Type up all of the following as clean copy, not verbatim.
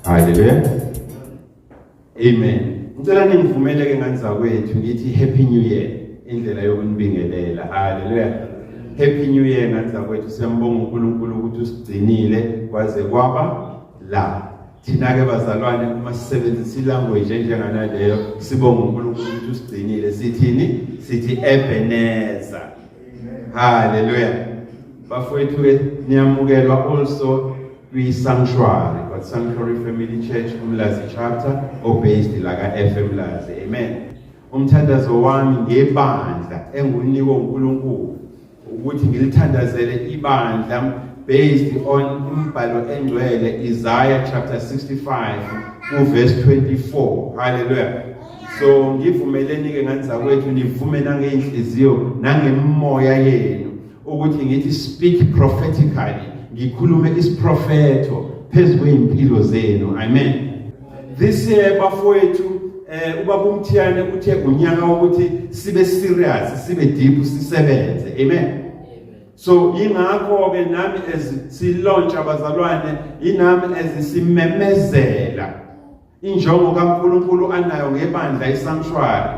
Hallelujah. Amen. Ngicela ningivumeleke ngani zakwethu ngithi happy new year indlela yokunibingelela. Hallelujah. Happy new year ngani zakwethu, siyambonga uNkulunkulu ukuthi usigcinile kwaze kwaba la. Thina ke bazalwane uma sisebenzisa ilanguage enjenganaleyo sibonga uNkulunkulu ukuthi usigcinile. Sithini? Sithi Ebenezer. Hallelujah. Bafowethu niyamukelwa also kwi-sanctuary, but Sanctuary Family Church Umlazi chapter obased la FM Lazi. Amen. Umthandazo wami ngebandla enguniko uNkulunkulu ukuthi ngilithandazele ibandla based on umbhalo engcwele Isaiah chapter 65 verse 24. Hallelujah. So ngivumeleni ke ngani zakwethu nivume nangeinhliziyo nangemoya yenu ukuthi ngithi speak prophetically, ngikhulume isiprofeto phezu kweimpilo zenu. Amen. This year bafowethu ubaba uMthiyane uthe unyaka ukuthi sibe serious, sibe deep, sisebenze. Amen. So ingakho ke nami esilaunch abazalwane inami ezisimemezela injongo kaNkulunkulu anayo ngebandla iSanctuary,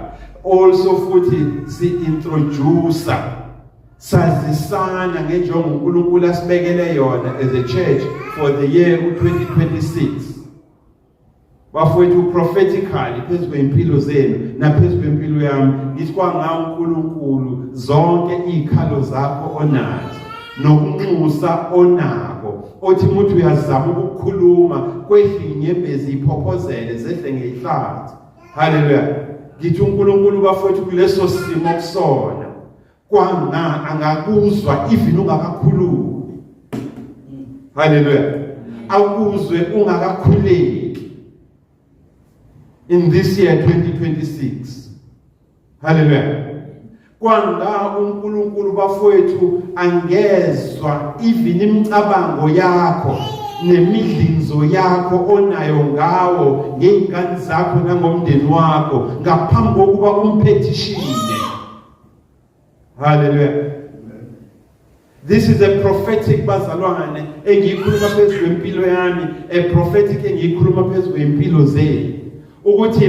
also futhi si-introduce sazisana ngenjongo uNkulunkulu asibekele yona as a church for the year 2026. Bafowethu prophetically phezu kwempilo zenu naphezu kwempilo yami ngithi kwangawo uNkulunkulu zonke izikhalo zakho onazo nokunxusa onako othi umuntu uyazama ukukhuluma kwehlinye beziphophozele zehle ngehlathi. Hallelujah. Ngithi uNkulunkulu bafowethu kuleso simo kusona kwanga angakuzwa even ungakakhulumi. Hallelujah. Akuzwe ungakakhuleki in this year 2026. Hallelujah. Kwanga uNkulunkulu bafowethu angezwa even imicabango yakho nemidlinzo yakho onayo ngawo ngeinkani zakho nangomndeni wakho ngaphambi kokuba umpetishine. Hallelujah. This is a prophetic bazalwane engiyikhuluma phezu kwempilo yami, a prophetic engiyikhuluma phezu kwempilo zenu ukuthi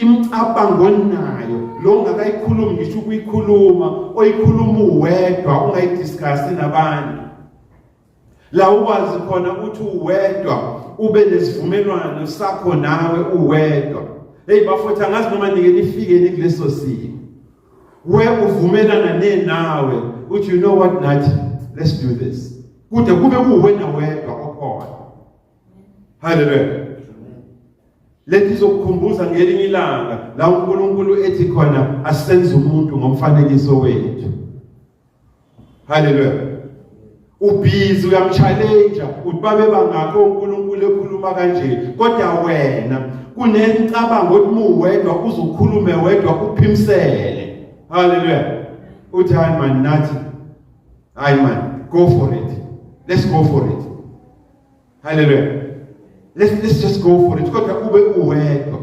imicabango nayo lo ungakayikhulumi ngisho ukuyikhuluma oyikhuluma uwedwa ungayidiscuss nabantu la ukwazi khona ukuthi uwedwa ube nesivumelwano sakho nawe uwedwa. Hey bafowethu angazi noma nike nifike nikuleso simo where uvumelana nawe uthi you know what nathi let's do this kude kube kuwena wedwa okhona. Hallelujah. Lethi zokukhumbuza ngelinye ilanga la uNkulunkulu ethi khona asenze umuntu ngomfanekiso wethu. Hallelujah. Ubhizi uyamchallenge uthi babe bangakho uNkulunkulu ekhuluma kanje kodwa wena kunencabango ukuthi muwedwa uzokhulume wedwa uphimsele. Hallelujah. Uthi hayi man nathi hayi man go for it, let's go for it. Hallelujah. Let's just go for it. Kodwa ube uwedwa.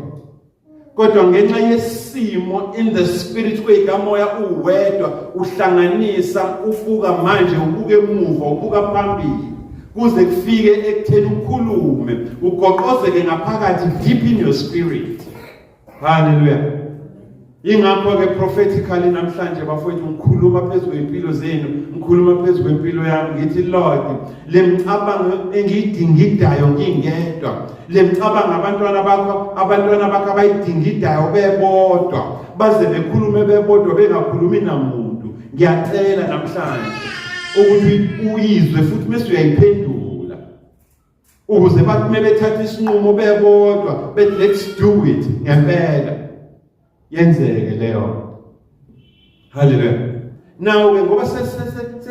Kodwa ngenxa yesimo in the spirit kweyikamoya uwedwa uhlanganisa ufuka manje ubuke emuva ubuka phambili kuze kufike ekutheni ukhulume ugoqozeke ngaphakathi deep in your spirit. Hallelujah. Ingakho ke prophetically namhlanje bafowethu ngikhuluma phezu kwempilo zenu, ngikhuluma phezu kwempilo yami ngithi Lord lemcabango engiyidingidayo ngingedwa, lemcabango abantwana bakho abayidingidayo bebodwa baze bekhulume bebodwa bengakhulumi namuntu. Ngiyacela namhlanje ukuthi uyizwe futhi mase uyayiphendula ukuze bathi mebethatha isinqumo bebodwa bethi let's do it ngempela yenzeke leyo. Hallelujah. Now ke ngoba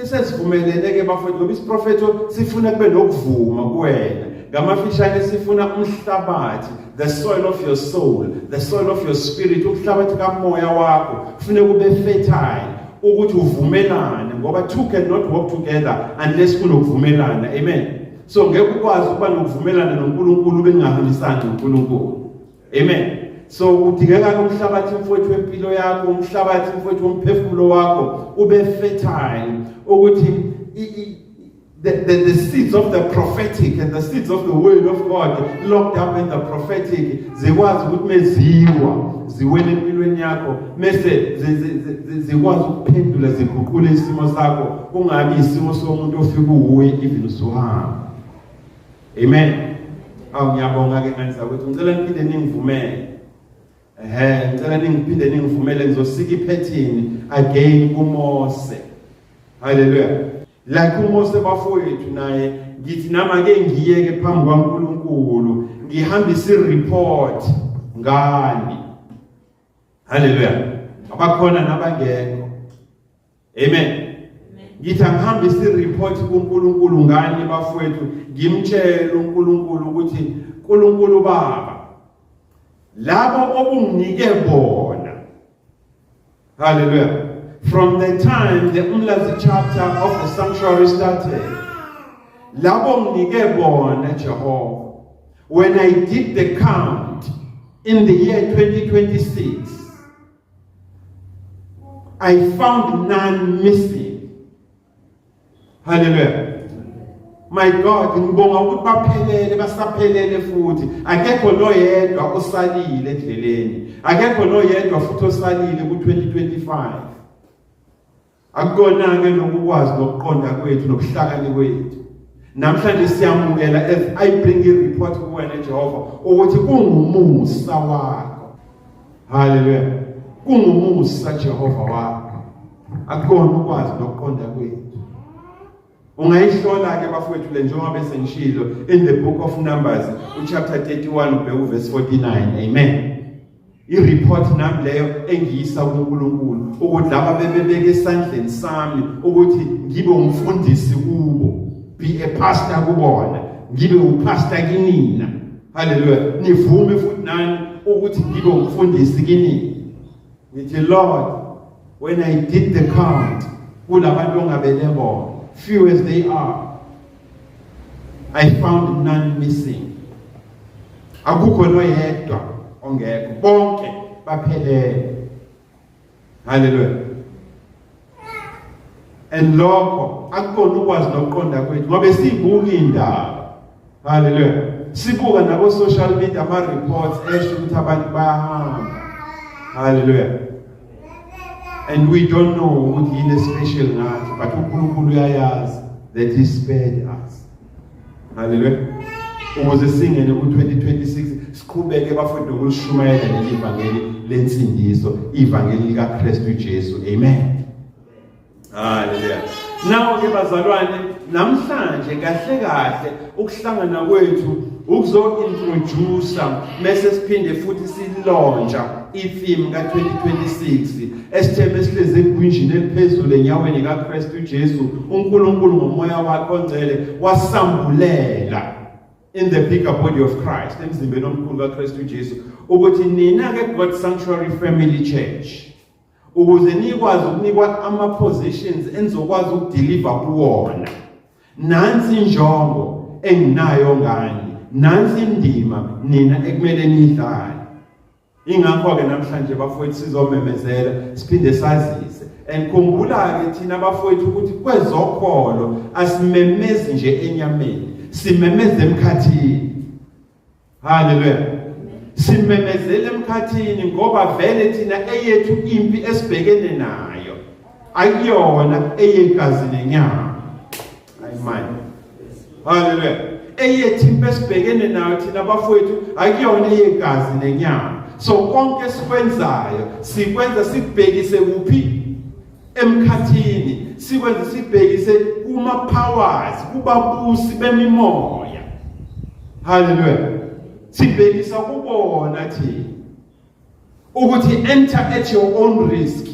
sesivumelene ke bafowethu ngoba isiprofeto sifuna kube nokuvuma kuwena ngamafishane sifuna umhlabathi, the soil of your soul, the soil of your spirit, umhlabathi kamoya wakho kufanele kube fertile ukuthi uvumelane ngoba two cannot work together unless kunokuvumelana. Amen. So ngeke ukwazi ukuba nokuvumelana noNkulunkulu bengahambisani noNkulunkulu. Amen. So udingeka umhlabathi mfowethu wempilo yakho, umhlabathi mfowethu womphefumulo wakho ube fertile ukuthi the seeds of the prophetic and the seeds of the word of God locked up in the prophetic zikwazi ukuthi meziwa ziwele empilweni yakho mase zikwazi ukuphendula ziguqule isimo sakho kungabi isimo somuntu ofika uwe even usuhamba. Amen. Ngiyabonga ke ngani zakwethu ngicela niphinde ningivumele ngicela ningiphinde ningivumele ngizosika iphethini again kuMose. Hallelujah. Like uMose bafowethu naye ngithi nama ke ngiyeke phambi kwaNkulunkulu ngihambisa ireport ngani. Hallelujah. Abakhona nabangekho. Amen. Ngithi angihambisa ireport kuNkulunkulu ngani bafowethu ngimtshela uNkulunkulu ukuthi uNkulunkulu Baba labo obunginike bona. Hallelujah. From the time the Umlazi chapter of the sanctuary started, labo nginike bona Jehovah, when I did the count in the year 2026, I found none missing. Hallelujah. My God, ngibonga ukuthi baphelele basaphelele futhi. Akekho noyedwa osalile endleleni. Akekho noyedwa futhi osalile ku2025. Akukona ke lokukwazi nokuqonda kwethu nokuhlakani kwethu. Namhlanje siyamukela as I bring a report kuwena Jehova ukuthi kungumusa wakho. Hallelujah. Kungumusa Jehova wakho. Akukona ukwazi nokuqonda kwethu. Ungayihlola ke bafowethu le njengoba bese ngishilo in the book of Numbers chapter 31 ubheka verse 49. Amen. I-report nami leyo engiyisa kuNkulunkulu ukuthi laba bebebeke esandleni sami ukuthi ngibe umfundisi kubo, be a pastor kubona, ngibe upastor kinina. Hallelujah. Nivume futhi nani ukuthi ngibe umfundisi kinina. Ngithi Lord, when I did the count kulabantu ongabele bona, few as they are, I found none missing. Akukho noyedwa ongekho, bonke baphelele. Hallelujah. And lokho akukona ukwazi nokuqonda kwethu ngoba sibuka indaba. Hallelujah. Sibuka nabo social media ama reports esho ukuthi abantu bayahamba. Hallelujah. And we don't know what he is special ngathi, but uNkulunkulu uyayazi that he spared us. Hallelujah. Ukuze singene ku2026 siqhubeke bafowethu ukulishumayela leli ivangeli lensindiso, ivangeli likaKristu Jesu. Amen. Hallelujah. Nawo ke bazalwane, namhlanje kahle kahle ukuhlangana kwethu ukuzo-introduce mase siphinde futhi silontsha i-theme ka2026 esitheme sihleze ekwinjini eliphezulu enyaweni kaKristu Jesu. uNkulunkulu ngomoya wakhe ongcwele wasambulela in the bigger body of Christ, emzimbeni omkhulu kaKristu Jesu, ukuthi nina ke God Sanctuary Family Church ukuze nikwazi ukunikwa ama-positions enizokwazi ukudeliver kuwona. Nansi injongo enginayo ngani, nansi indima nina ekumele nidlale. Ingakho ke namhlanje bafowethu sizomemezela siphinde sazise. And khumbula ke thina bafowethu ukuthi kwezokholo asimemezi nje enyameni, simemeze emkhathini. Hallelujah. Simemezele emkhathini ngoba vele thina eyethu impi esibhekene nayo ayiyona eyegazi nenyama. Amen. Hallelujah. Eyethu impi esibhekene nayo thina bafowethu akuyona eyegazi nenyama. So konke sikwenzayo sikwenza sibhekise kuphi? Emkhathini. Sikwenza sibhekise kuma powers, kubabusi bemimoya. Hallelujah. Sibhekisa kubona thina ukuthi enter at your own risk.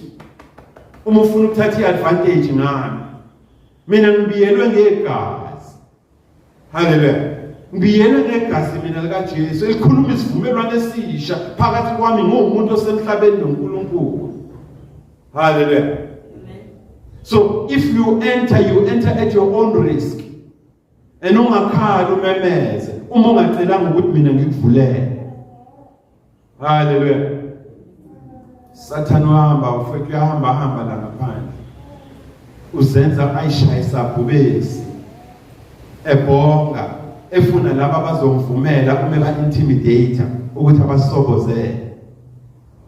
Uma ufuna ukuthatha iadvantage ngami, mina ngibiyelwe ngegazi. Hallelujah. Ngibiyelwe ngegazi mina lika Jesu elikhuluma isivumelwano esisha phakathi kwami ngomuntu osemhlabeni noNkulunkulu. Hallelujah. Amen. So if you enter at your own risk. And ungakhala umemeze uma ungacelanga ukuthi mina ngikuvulele. Hallelujah. Satan uhamba ufethu uyahamba la ngaphandle. Uzenza ayishayisa bubesi. ebonga efuna laba abazomvumela uma ba-intimidator ukuthi abasobozele.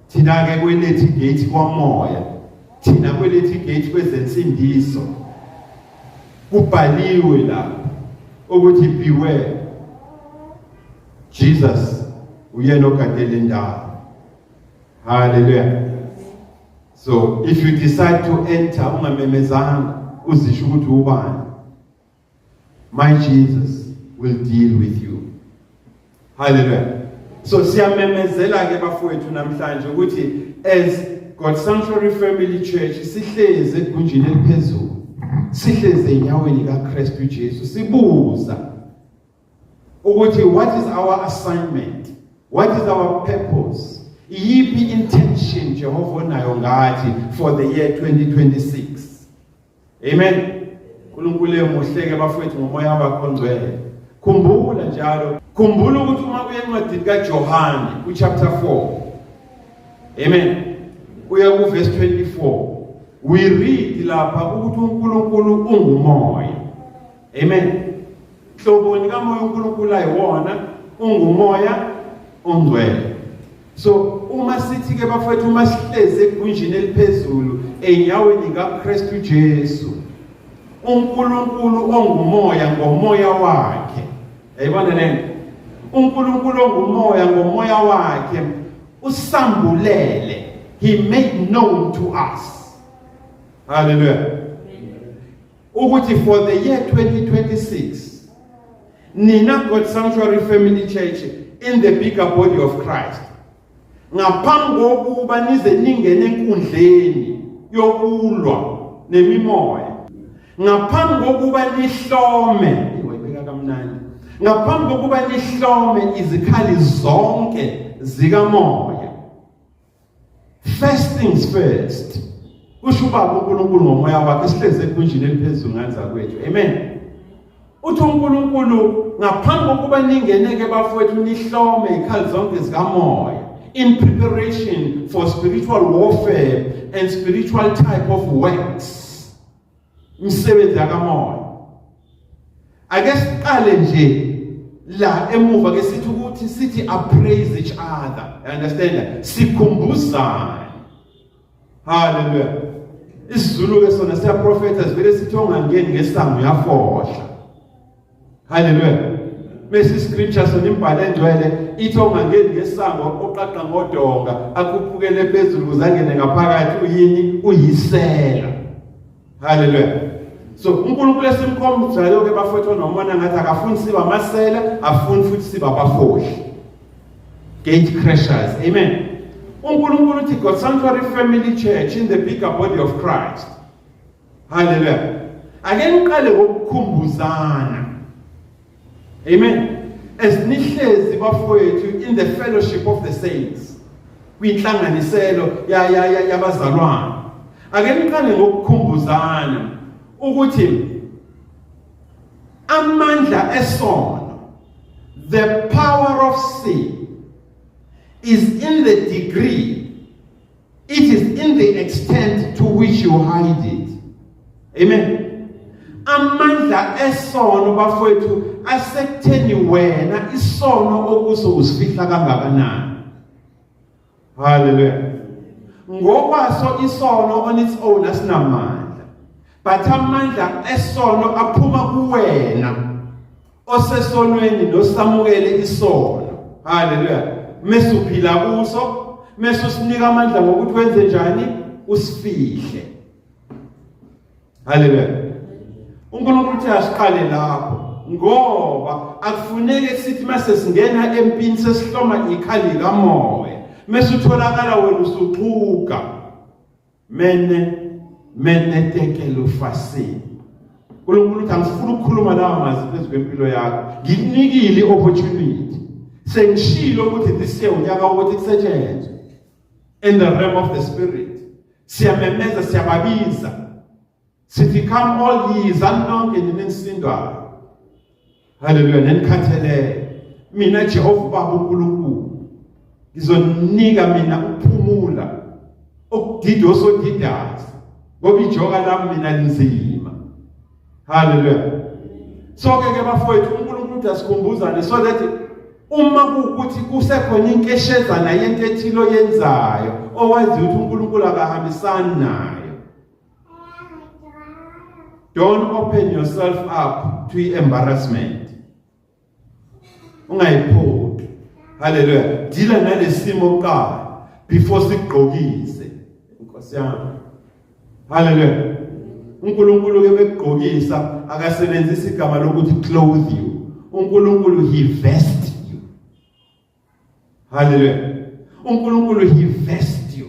Thina ke kwelethi gate kwamoya, thina kwelethi gate kwezensindiso kubhaliwe la ukuthi beware, Jesus uyena ogadele indawo. Hallelujah. So if you decide to enter ungamemezanga uzisho ukuthi ubani, my Jesus will deal with you. Hallelujah. So siyamemezela ke bafowethu namhlanje ukuthi as God Sanctuary Family Church sihleze egunjini eliphezulu, sihleze enyaweni kaKristu Jesu, sibuza ukuthi what is our assignment, what is our purpose, iyiphi intention Jehova nayo ngathi for the year 2026. Amen. uNkulunkulu emuhleke bafowethu ngomoya wakho ongcwele. Khumbula njalo, khumbula ukuthi uma uye encwadini kaJohane chapter 4, amen, uya ku verse 24, we read lapha ukuthi uNkulunkulu ungumoya. Amen. Hloboni kamoya uNkulunkulu ayiwona ungumoya ongcwele. So uma sithi ke bafowethu uma sihleze egunjini eliphezulu enyaweni kaKristu Jesu, uNkulunkulu ongumoya ngomoya wakhe, ayibona lento, uNkulunkulu ongumoya ngomoya wakhe usambulele, he made known to us. Hallelujah. Ukuthi for the year 2026 nina God Sanctuary Family Church in the bigger body of Christ, ngaphambi kokuba nize ningene enkundleni yokulwa nemimoya, ngaphambi kokuba nihlome, iwebeka kamnandi, ngaphambi kokuba nihlome izikhali zonke zikamoya, first things first, usho ubaba uNkulunkulu ngomoya wakhe sihleze ekunjini eliphezulu nganza kwethu. Amen. Uthi uNkulunkulu ngaphambi kokuba ningeneke bafowethu nihlome izikhali zonke zikamoya, in preparation for spiritual warfare and spiritual type of works, msebenzi yakamoya. Ake siqale nje la emuva ke sithi ukuthi sithi appraise each other. You understand? Sikhumbuzane. Hallelujah. Isizulu ke sona siya prophets vele sithi ongangeni ngesango uyafohla. Hallelujah. Mesi scripture sona imbhalo engcwele ithi ongangeni ngesango oqaqa ngodonga akuphukele phezulu kuzangene ngaphakathi uyini uyisela. Hallelujah. So uNkulunkulu esimkhomzayo ke bafowethu nomona ngathi akafuni siba amasela, afuni futhi siba abafohli, gate crashers. Amen. uNkulunkulu uthi God Sanctuary Family Church in the bigger body of Christ. Hallelujah. Ake ngiqale ngokukhumbuzana. Amen. As nihlezi bafowethu in the fellowship of the saints, kwinhlanganiselo yabazalwane, ake ngiqale ngokukhumbuzana ukuthi amandla esono, the power of sin, is in the degree, it is in the extent to which you hide it. Amen. Amandla esono bafowethu asekutheni wena isono okuso usifihla kangakanani. Hallelujah. Ngokwaso isono on its own asinamandla, but amandla esono aphuma kuwena osesonweni nosamukele isono. Hallelujah. Mesuphila kuso, mesusinika amandla ngokuthi wenze njani, usifihle. Hallelujah. uNkulunkulu uthi asiqale lapho, ngoba akufuneke sithi mase singena empini sesihloma ikhali kamoya, mesutholakala wena usuxhuka mene tekelo fasini. uNkulunkulu uthi angifuni ukukhuluma lawa mazwi phezu kwempilo yakho, ngikunikile opportunity. Sengishilo ukuthi this year unyaka ukuthi kusetshenzwe in the realm of the spirit. Siyamemeza, siyababiza, sithi come all ye zanonke ninisindwayo. Hallelujah. Nenikhathelele mina Jehova Baba uNkulunkulu ngizonika mina ukuphumula okudida osodidaza, ngoba ijoka lami mina linzima. Hallelujah. Sonke ke bafowethu uNkulunkulu uthi asikhumbuzane so that uma kuukuthi kusekhona inkeshezana yento ethilo yenzayo owazi ukuthi uNkulunkulu akahambisani nayo. Don't open yourself up to embarrassment. Ungayiphoti. Hallelujah. Dila nalesimo kuqala before sigqokise. Inkosi yami. Hallelujah. uNkulunkulu ke bekugqokisa akasebenzisa igama lokuthi clothe you. uNkulunkulu he vest you. Hallelujah. uNkulunkulu he vest you.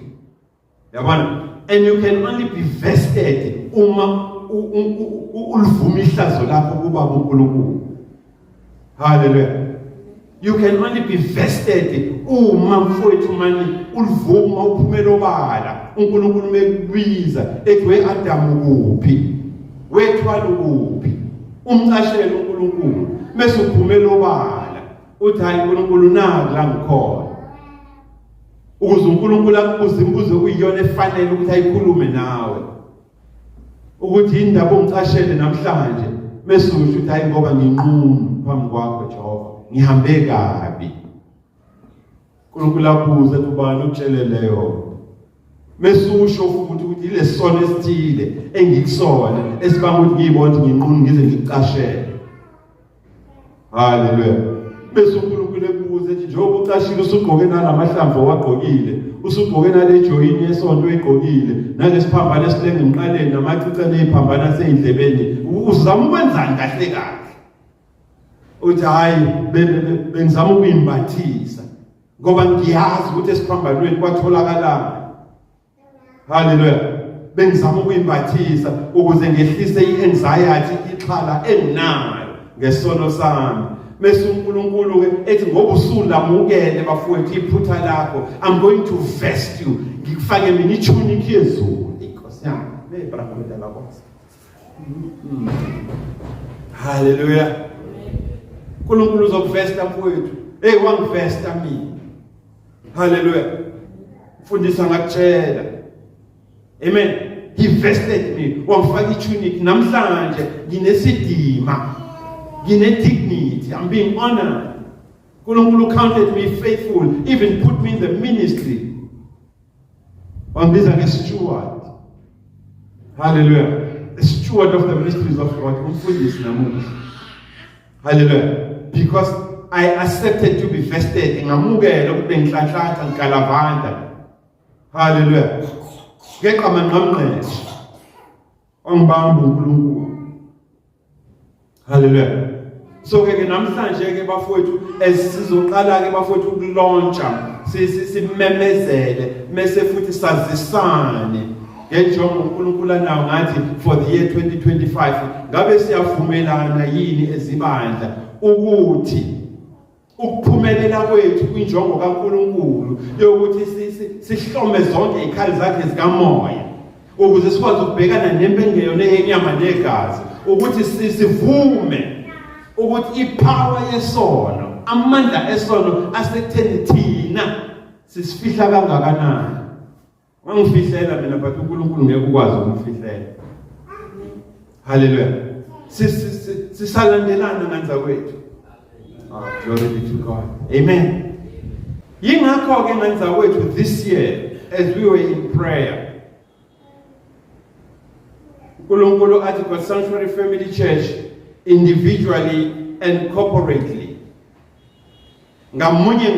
Yabona, and you can only be vested uma ulivuma ihlazo lakho kuba uNkulunkulu. Hallelujah. You can only be vested uma mfowethu mani ulivuma uphumela obala uNkulunkulu mekubiza ethi we Adam kuphi wethwala kuphi umcashele uNkulunkulu bese uphumela obala uthi hayi uNkulunkulu naku la ngikhona ukuze uNkulunkulu akubuze imbuzo kuyiyona efanele ukuthi ayikhulume nawe ukuthi indaba ongicashele namhlanje bese usho ukuthi hayi ngoba nginqunu phambi kwakho Jehova ngihambe kabi uNkulunkulu abuza ubani utsheleleyo mesusho futhi ukuthi ile sono esithile engikusona esibanga ukuthi ngiyibona nginqunu ngize ngicashele. Hallelujah. Bese uNkulunkulu ebuza ethi njengoba ucashile usugqoke nalamahlamvu owagqokile usugqoke nale joyini yesonto egqokile nalesiphambano esilenga emqaleni namacici neziphambana seyindlebeni uzama ukwenzani kahle kahle uthi hayi bengizama ukuyimbathisa ngoba ngiyazi ukuthi esiphambanweni kwatholakala. Hallelujah. Bengizama ukuyimbathisa ukuze ngehlise ianxiety ixhala enginayo ngesono sami. Bese uNkulunkulu ke ethi ngoba usulamukele bafowethu iphutha lakho I'm going to vest you ngikufake mina itunic yezulu. Inkosi yami nebrahmeta lakho. Hallelujah. uNkulunkulu uzokuvesta mfowethu. Hey wangivesta mina. Hallelujah. Mfundisa ngakutshela. Amen. He vested me. Wangifaka itunic namhlanje nginesidima. Ngine-dignity. I'm being honored. uNkulunkulu counted me faithful, even put me in the ministry. Wangibiza nge-steward. Hallelujah. The steward of the mysteries of God. Umfundisi namuhla. Hallelujah. Because I accepted to be vested. Ngamukela ukuthi ngihlanhlatha ngikalavanda. Hallelujah. Ngeqa manqamqeshe. Ongibamba uNkulunkulu. Hallelujah. So ke namhlanje ke bafowethu esizoqala ke bafowethu ukulauncha simemezele mase futhi sazisane ngenjongo uNkulunkulu anawo ngathi for the year 2025 ngabe siyavumelana yini ezibandla ukuthi ukuphumelela kwethu kwinjongo kaNkulunkulu yokuthi sihlome zonke ikhali zakhe zikamoya ukuze sikwazi ukubhekana nempengeyona yenyama negazi ukuthi sivume ukuthi ipower yesono amandla esono asekutheni thina sisifihla kangakanani. Wangifihlela mina but uNkulunkulu ngeke ukwazi ukumfihlela. Hallelujah. Sisalandelana nganza kwethu. Glory be to God. Amen. Yingakho ke nganza kwethu this year as we were in prayer uNkulunkulu athi God Sanctuary Family Church individually and corporately ngamunye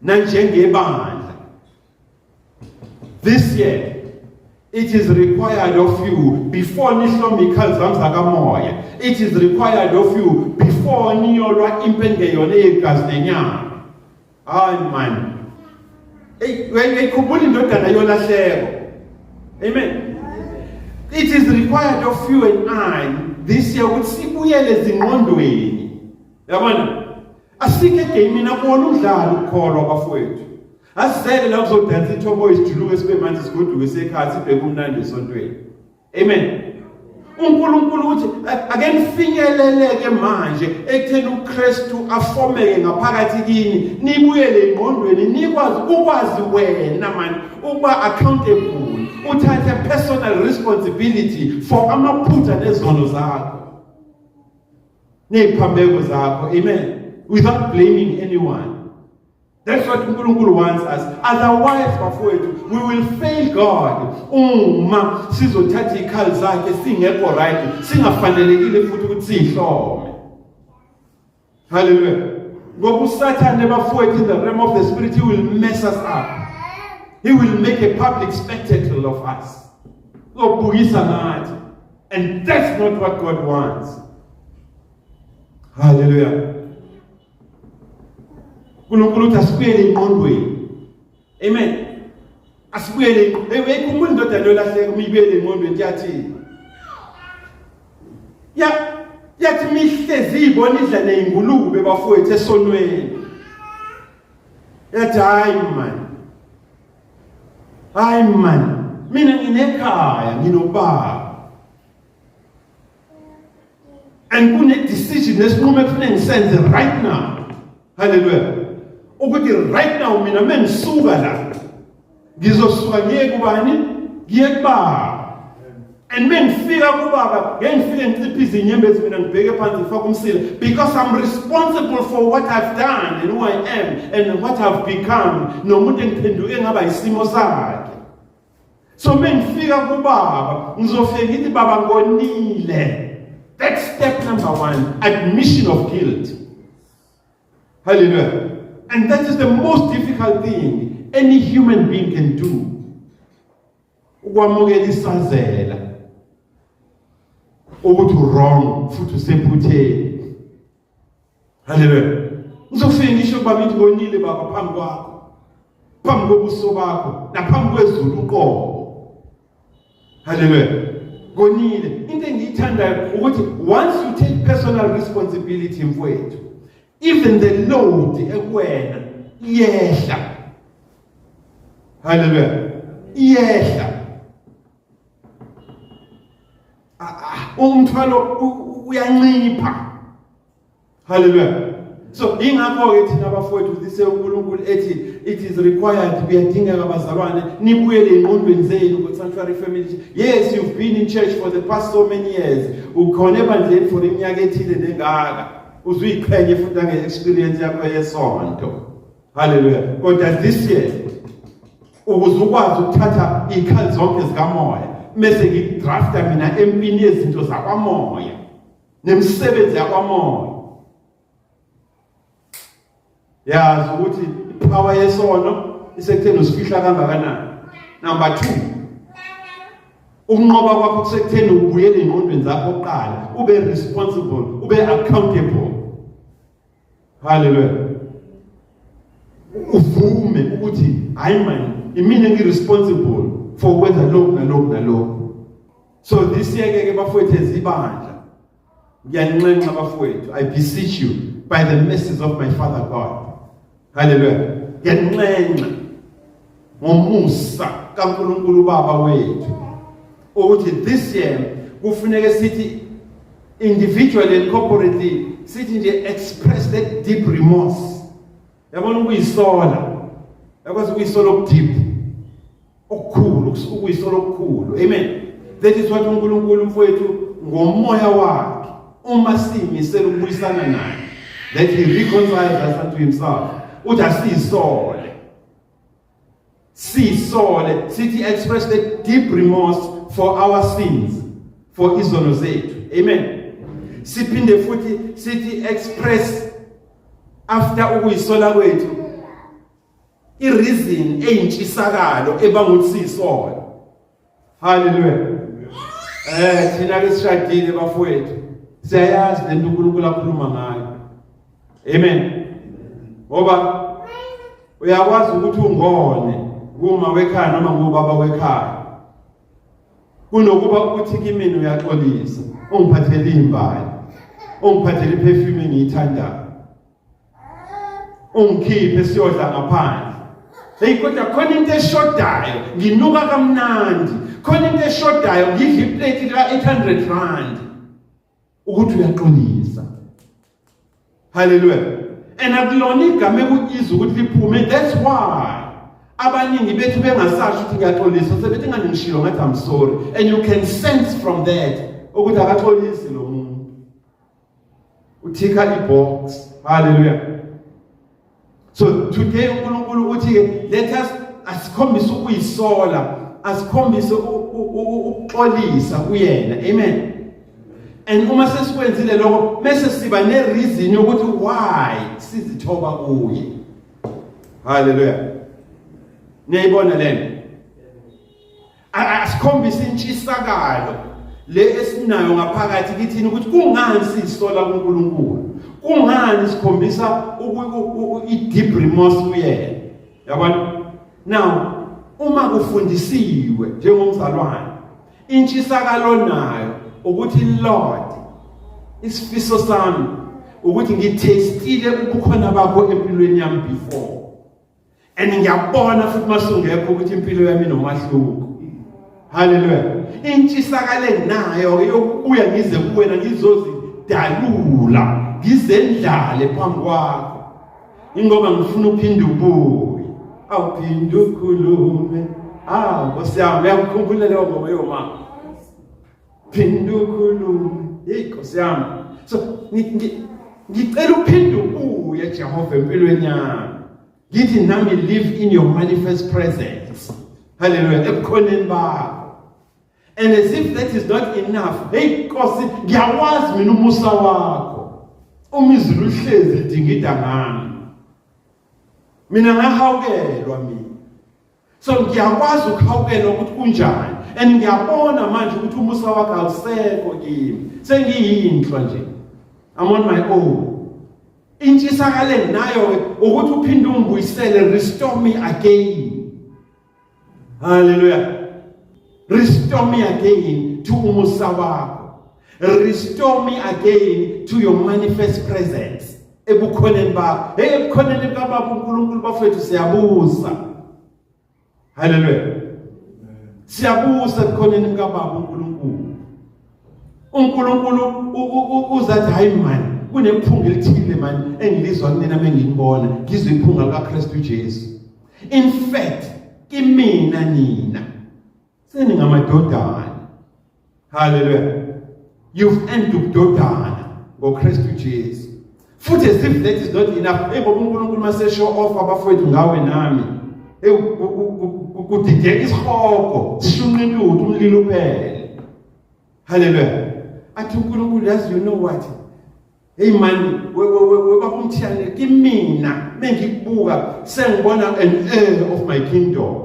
nanjengebandla this year it is required of you before nihlome ikhali zami zakamoya it is required of you before niyolwa impengeyona yegazi nenyama. Hayi man khumbula indodana yolahleko. Amen. It is required of you and I this year ukuthi sibuyele ezingqondweni. Yabona? Asike game nakubona umdlalo ukukholwa bafowethu. Asizele la kuzodansa ithobo isijuluko sibe manje sigoduke sekhaya sibheke umnandi esontweni. Amen. uNkulunkulu uthi ake nifinyeleleke manje ekutheni uKristu afomeke ngaphakathi kini nibuyele engqondweni ukwazi wena man ukuba accountable uthathe personal responsibility for amaphutha nezono zakho. neziphambeko zakho, amen, without blaming anyone. That's what uNkulunkulu wants us. Otherwise, bafowethu, we will fail God. Uma sizothatha ikhali zakhe singekho right, singafanelekile futhi ukuthi sihlome. Hallelujah. Ngoba uSathane bafowethu, in the realm of the spirit, he will mess us up. He will make a public spectacle of us. And that's not what God wants. Hallelujah. uNkulunkulu uthi asibuyele engqondweni. Amen. Asibuyele, umuntu indoda lolahleka umibuyele engqondweni yathi. Yathi mihlezi ibona idla nezingulube bafowethu esonweni. Yathi hayi man, mina nginekhaya, nginobaba. And kune decision esinqumo ekufanele ngisenze right now. Hallelujah. Ukuthi right now mina mengisuka la ngizosuka ngiye kubani? Ngiye kubaba. And mengifika kubaba, ngifike ngiciphize inyembezi mina ngibheke phansi ngifaka umsila, because I'm responsible for what I've done and who I am and what I've become. Nomuntu engiphenduke ngaba isimo sakhe. So mengifika kubaba ngizofika ngithi baba ngonile. That's step number 1, admission of guilt. Hallelujah. And that is the most difficult thing any human being can do. Ukwamukela isazela. Ukuthi wrong futhi usephutheni. Hallelujah. Ngizofika ngisho kuba mithi ngonile baba phambi kwakho. Phambi kobuso bakho naphambi kwezulu uqobo. Hallelujah. Gonile. Into engiyithandayo ukuthi once you take personal responsibility mfowethu, even the load ekuwena iyehla. Hallelujah. Iyehla. Umthwalo uyancipha. Hallelujah. So ingakho ke thina bafowethu dise uNkulunkulu ethi it is required, kuyadingeka bazalwane nibuyele engqondweni zenu ku Sanctuary Family. Yes, you've been in church for the past so many years. Ukhona ebandleni for iminyaka ethile nengaka. Uzuyiqhenye futhi nge-experience yakho yesonto. Hallelujah. Kodwa this year ukuzukwazi ukuthatha ikhali zonke zikamoya mase ngidrafta mina empini yezinto zakwamoya nemisebenzi yakwamoya. Yazi ukuthi ipower yesono isekutheni usifihla kangakanani. Number 2, ukunqoba kwakho kusekutheni ubuyele engqondweni zakho oqala, ube responsible, ube accountable. Hallelujah. Uvume ukuthi hayi man, imina ngiresponsible for whether lokhu nalokhu nalokhu. So this year ke bafowethu ezibandla ngiyancenga bafowethu, I beseech you by the mercies of my Father God. Hallelujah. Ngiyancenga ngomusa kaNkulunkulu Baba wethu ukuthi this year kufuneka sithi individually and corporately sithi nje express that deep remorse. Yabona ukuyisola. Yakwazi ukuyisola okudeep. Okukhulu, ukuyisola okukhulu. Amen. That is what uNkulunkulu mfowethu ngomoya wakhe uma simisela ukubuyisana naye, that he reconciles us unto himself. Uthi asisole. Sisole, sithi express that deep remorse for our sins, for izono zethu. Amen. Siphinde futhi sithi express after ukuyisola kwethu i-reason eyintshisakalo ebanga ukuthi sisole. Hallelujah. Thina ke sishadile bafowethu, siyayazi lento uNkulunkulu akhuluma ngayo. Amen. Ngoba uyakwazi ukuthi ungone kuma wekhaya noma ngubaba wekhaya, kunokuba uthi kimi uyaxolisa, ungiphathele imbali, ungiphathele iperfume engiyithandayo, ungikhiphe siyodla ngaphandle. Hey kodwa khona into eshodayo, nginuka kamnandi. Khona into eshodayo, ngidla iplate la 800 rand. Ukuthi uyaxolisa. Hallelujah. And akulona igama ekuyiza ukuthi liphume. That's why abaningi bethu bengasasho ukuthi ngiyaxolisa, sebethi ngangishilo ngathi I'm sorry, and you can sense from that ukuthi akaxolisi lo muntu. uthika ibox. Hallelujah. So today uNkulunkulu uthi let us asikhombise ukuyisola, asikhombise ukuxolisa kuyena. Amen. And uma sesikwenzile lokho mase siba ne reason yokuthi why sizithoba kuye. Hallelujah. Niyayibona lento? Asikhombise intshisakalo le esinayo ngaphakathi kithini ukuthi kungani sisola kuNkulunkulu. Kungani sikhombisa i-deep remorse kuyena. Yabona? Now, uma kufundisiwe njengomzalwane, intshisakalo nayo ukuthi Lord, isifiso sami ukuthi ngithestile ukukhona bakho empilweni yami before. And ngiyabona futhi masungekho ukuthi impilo yami nomahluko. Hallelujah. Intshisakalo nayo yokubuya ngize kuwena ngizozidalula, ngizendlale phambi kwakho. Ingoba ngifuna uphinda ubuye. Awuphinde ukhulume. Nkosi yami, uyakukhumbula leyo ngoma yomama. Phinde ukhulume. Nkosi yami. So ngicela uphinde ubuye Jehova empilweni yami. Ngithi nami live in your manifest presence. Hallelujah. Ebukhoneni bakho. And as if that is not enough, hey Nkosi, ngiyawazi mina umusa wakho. Umizulu uhlezi lidingida ngami. Mina ngahawukelwa mina. So ngiyakwazi ukuhawukelwa ukuthi kunjani. And ngiyabona manje ukuthi umusa wakho awusekho kimi. Sengiyinhlwa nje. I'm on my own. Intshisakalo nayo ukuthi uphinde ungibuyisele, restore me again. Hallelujah. Restore me again to umusa wakho. Restore me again to your manifest presence. Ebukhoneni bakho. Ebukhoneni bakaBaba uNkulunkulu bafethu siyabusa. Hallelujah. Siyabusa ebukhoneni bakaBaba uNkulunkulu. uNkulunkulu uzathi hayi man, kunephunga elithile man engilizwa kunina mengiyibona, ngizwe iphunga likaKristu Jesu. In fact, kimina nina seningamadodana. Hallelujah. You've earned ubudodana ngoKristu Jesu. Futhi as if that is not enough, ngoba uNkulunkulu mase show off abafowethu ngawe nami. Kudideka isikhoko, sishunqa intuthu umlilo uphele. Hallelujah. Athi uNkulunkulu, as you know what? Hey man, webabumthiyane kimina mengikubuka sengibona an heir of my kingdom.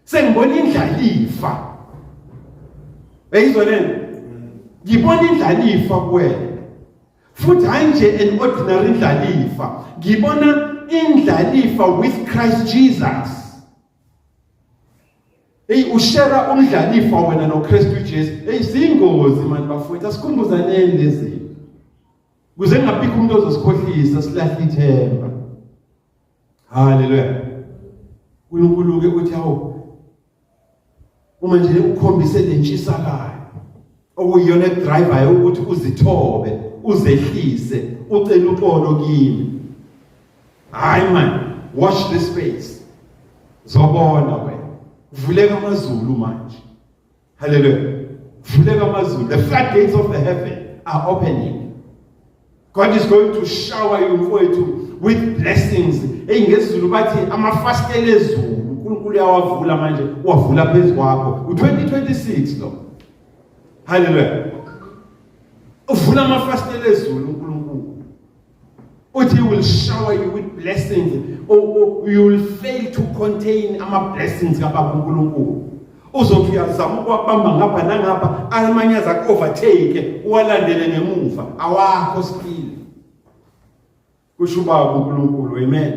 Sengibona indlalifa. Uyizwa lento? Ngibona indlalifa kuwena. Futhi hayi nje an ordinary indlalifa. Ngibona indlalifa with Christ Jesus. Hey, ushare umdlalifa wena noKristu Jesu. Hey, zingozi man bafowethu, asikhumbuzaneni lezi. Kuze ngaphi umuntu ozosikhohlisa silahle ithemba. Hallelujah. uNkulunkulu ke uthi awu uma nje ukhombise lentshisakalo okuyiyona driver ukuthi uzithobe, uzehlise, ucela uxolo kimi. Hayi man, watch this space. Zobona wena. Vuleka amazulu manje. Hallelujah. Vuleka amazulu. The floodgates of the heaven are opening. God is going to shower you with blessings. Ngezulu bathi amafastela ezulu uNkulunkulu uyawavula manje, wavula phezu kwakho. U2026 lo. Hallelujah. Uvula amafastela ezulu uNkulunkulu. Uthi he will shower you with blessings, or you will fail to contain ama blessings kaBaba uNkulunkulu. Uzothi uyazama ukwabamba ngapha nangapha, amanye aza overtake, uwalandele ngemuva, awakho still. Kusho uBaba uNkulunkulu. Amen.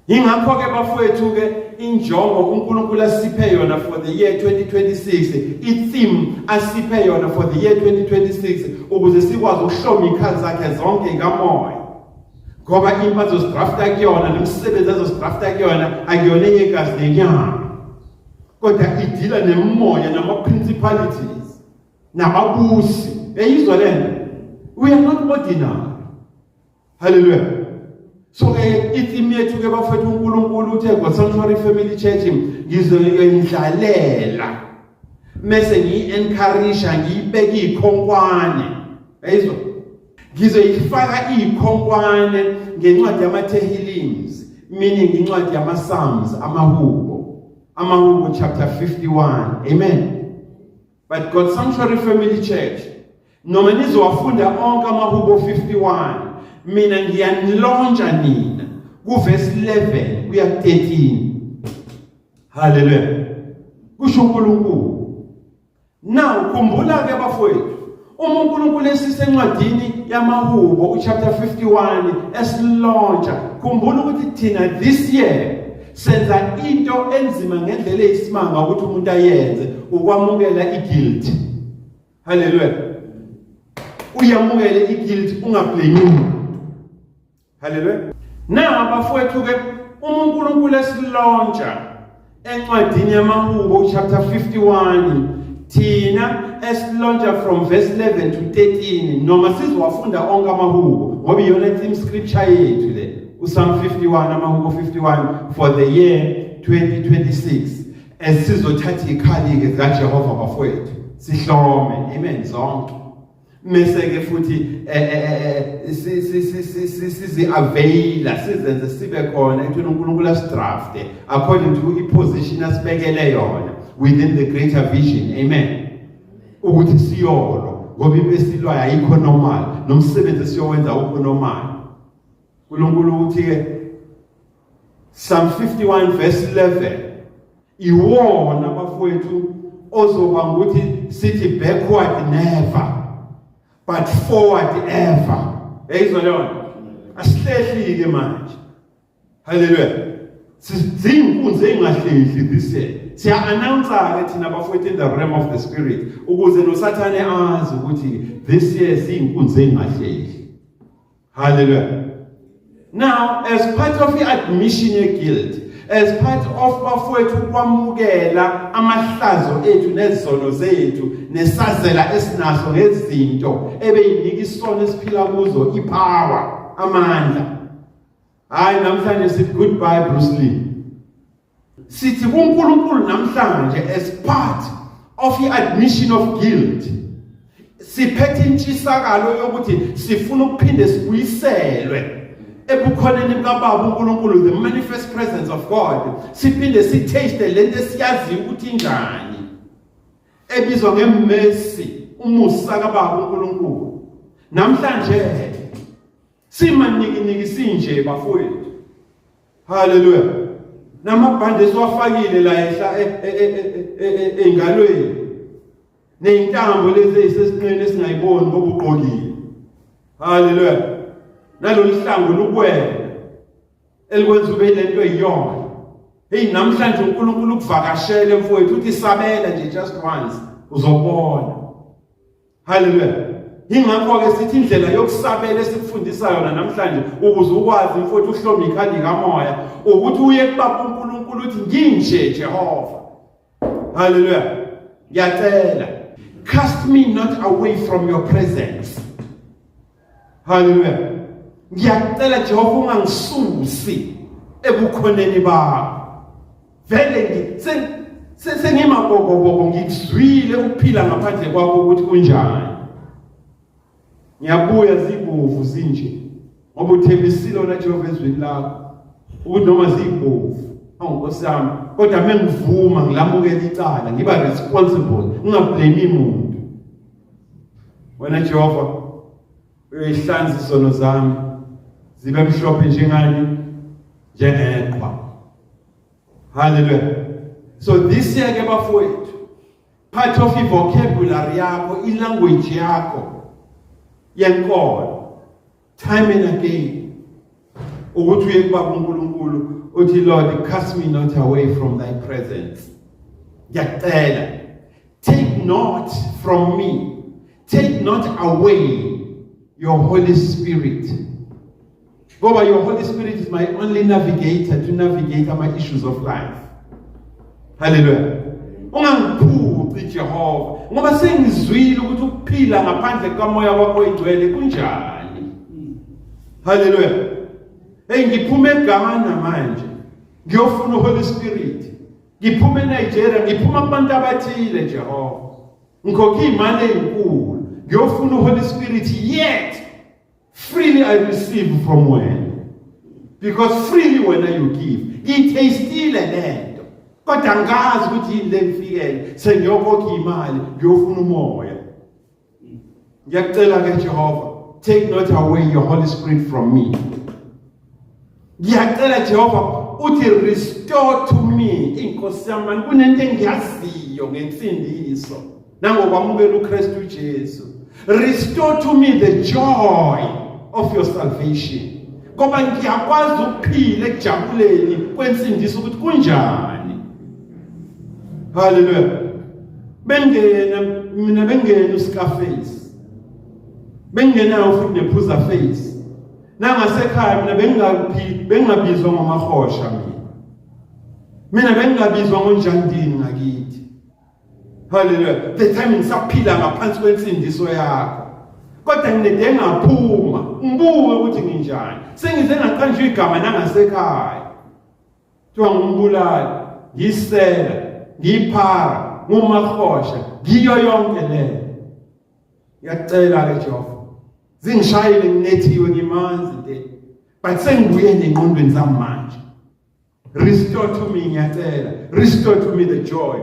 Ingakho ke bafowethu ke injongo uNkulunkulu asiphe yona for the year 2026, i-theme asiphe yona for the year 2026 ukuze sikwazi ukuhloma ikhali zakhe zonke kamoya. Ngoba impatho zosidrafta kuyona nomsebenzi azosidrafta kuyona akuyona yegazi lenyama. Kodwa idila nemoya nama-principalities nababusi. Eyizwa lento? We are not ordinary. Hallelujah. So itheme yethu ke bafethu uNkulunkulu uthe ngoSanctuary Family Church ngizoyindlalela mase ngiyi-encourage ngiyibeke ikhonkwane. Eyizwa? Ngizoyifaka ikhonkwane ngencwadi yamaThehilings, meaning incwadi yama-Psalms, Amahubo chapter 51. Amen. But God Sanctuary Family Church, noma nizowafunda onke amahubo 51, mina ngiyanilontsha nina kuverse 11 kuya 13. Hallelujah. Kusho uNkulunkulu. Now khumbula ke bafowethu, uma uNkulunkulu esisencwadini yamahubo chapter 51 esilontsha, khumbula ukuthi thina this year senza into enzima ngendlela eyisimanga ukuthi umuntu ayenze, ukwamukela i-guilt. Hallelujah. Uyamukele i-guilt, ungablame. Hallelujah. Now bafowethu ke uNkulunkulu esilontsha encwadini yamahubo chapter 51, thina esilontsha from verse 11 to 13, noma sizowafunda onke amahubo ngoba iyona theme scripture yethu le, uPsalm 51, amahubo 51 for the year 2026. Esizothatha ikhali ke kaJehova bafowethu sihlome, amen, zonke meseke futhi sizi availa sizenze sibe khona ukuthi uNkulunkulu asidrafte according to iposition asibekele yona within the greater vision, amen, ukuthi siyolo ngoba ibesilwa ayikho normal, nomsebenzi siyowenza ukho normal. uNkulunkulu uthi ke Psalm 51 verse 11 iwona bafowethu ozoba ukuthi sithi backward never but forward ever. Yayizwa leyo? Asihlehlike manje. Hallelujah. Sizinkunzi engahlehli this year. Siya announce ke thina bafowethu in the realm of the spirit ukuze noSathane azi ukuthi this year sizinkunzi engahlehli. Hallelujah. Now, as part of the admission of guilt, as part of bafowethu kwamukela amahlazo ethu nezizono zethu nesazela esinaso ngezinto ebeyinika isono esiphila kuzo, ipower, amandla. Hayi namhlanje sithi goodbye Bruce Lee. Sithi kuNkulunkulu namhlanje as part of the admission of guilt, siphethe intshisakalo yokuthi sifuna ukuphinde sibuyiselwe ebukhoneni bikaBaba uNkulunkulu, the manifest presence of God. Siphinde sitaste lento esiyazi ukuthi injani ebizwa ngemercy, umusa kaBaba uNkulunkulu. Namhlanje simaniki sinje bafowethu. Hallelujah. Namabhande esiwafakile la ehla engalweni neintambo lezi esesinqeni esingayiboni ngoba uqokile. Hallelujah. Nalolihlangu lukwena elikwenza ube lento eyiyona. Hey namhlanje uNkulunkulu ukuvakashele mfowethu uthi sabela nje just once uzobona. Hallelujah. Ingakho ke sithi indlela yokusabela esikufundisa yona namhlanje ukuze ukwazi mfowethu uhlome ikhali kamoya ukuthi uye kuBaba uNkulunkulu uthi nginje Jehova. Hallelujah. Ngiyacela, cast me not away from your presence. Hallelujah. Ngiyacela Jehova ungangisuse ebukhoneni bakho. Vele sengimagogogogo ngikuzwile ukuphila ngaphandle kwakho ukuthi kunjani. Ngiyabuya zibovu zinje ngoba uthembisile na Jehova ezweni lakho ukuthi noma zibovu awunkosi yami kodwa mengivuma ngilamukela icala ngiba responsible ngingablame umuntu. Wena Jehova uyihlanza izono zami zibe mhlophe njengani njengeqhwa. Hallelujah. So this year ke bafowethu, part of the vocabulary yakho, i-language yakho yenkolo, time and again ukuthi uye kuBaba uNkulunkulu uthi Lord, cast me not away from thy presence. Ngiyacela, take not from me, take not away your Holy Spirit. Ngoba your Holy Spirit is my only navigator to navigate my issues of life. Hallelujah. Ungangiphuphi Jehova ngoba sengizwile ukuthi ukuphila ngaphandle kamoya wakho oyingcwele kunjani. Hallelujah. Hey ngiphume eGhana manje ngiyofuna uHoly Spirit. Ngiphume eNigeria ngiphuma kubantu abathile Jehova. Ngikhokha imali enkulu ngiyofuna uHoly Spirit yet Freely I receive from when? Because freely when you give. Ngiyithastile lento. Kodwa angazi ukuthi yini lengifikele. Sengiyokhokha imali, ngiyofuna umoya. Ngiyacela ke Jehova, take not away your Holy Spirit from me. Ngiyacela Jehova, uthi restore to me inkosi yami kunento engiyaziyo ngensindiso. Nangokwamukela uKristu Jesu. Restore to me the joy of your salvation. Ngoba ngiyakwazi ukuphila ekujabuleni kwensindiso ukuthi kunjani. Hallelujah. Mina bengena uScarface. Bengena futhi nephuza face. Nangasekhaya mina bengabizwa ngomahosha mina bengabizwa ngonjandini ngakithi. Hallelujah. The time ngisaphila ngaphansi kwensindiso yakho. Kodwa nginede ngaphuma ngibuke ukuthi nginjani. Sengize ngaqanjwa igama nangasekhaya. Kuthiwa ngumbulali, ngisela, ngiphara, ngumahosha, ngiyo yonke le. Ngiyacela ke Jehova. Zingishayile nginethiwe ngimanzi nje. But sengibuye nengqondweni zami manje. Restore to me ngiyacela. Restore to me the joy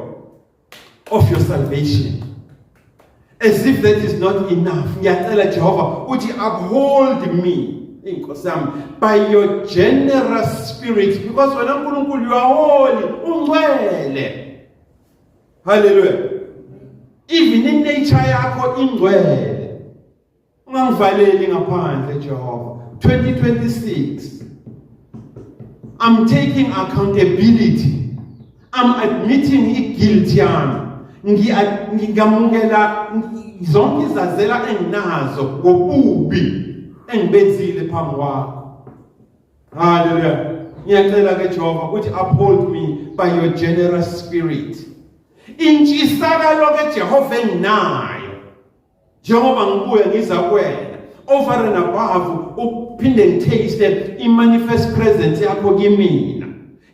of your salvation. As if that is not enough. Ngiyacela Jehova uthi uphold me inkosi yami by your generous spirit, because wena uNkulunkulu you are holy, ungcwele. Hallelujah. Even in nature yakho ingcwele. Ungangivaleli ngaphandle Jehova. 2026 I'm taking accountability. I'm admitting guilt yami. Ngingamukela zonke izazela enginazo ngobubi engibenzile phambi kwakho. Hallelujah. Ngiyacela ke Jehova ukuthi uphold me by your generous spirit. Intshisakalo ke Jehova enginayo. Jehova ngibuye ngiza kuwena. Over and above uphinde ngitaste i-manifest presence yakho kimina.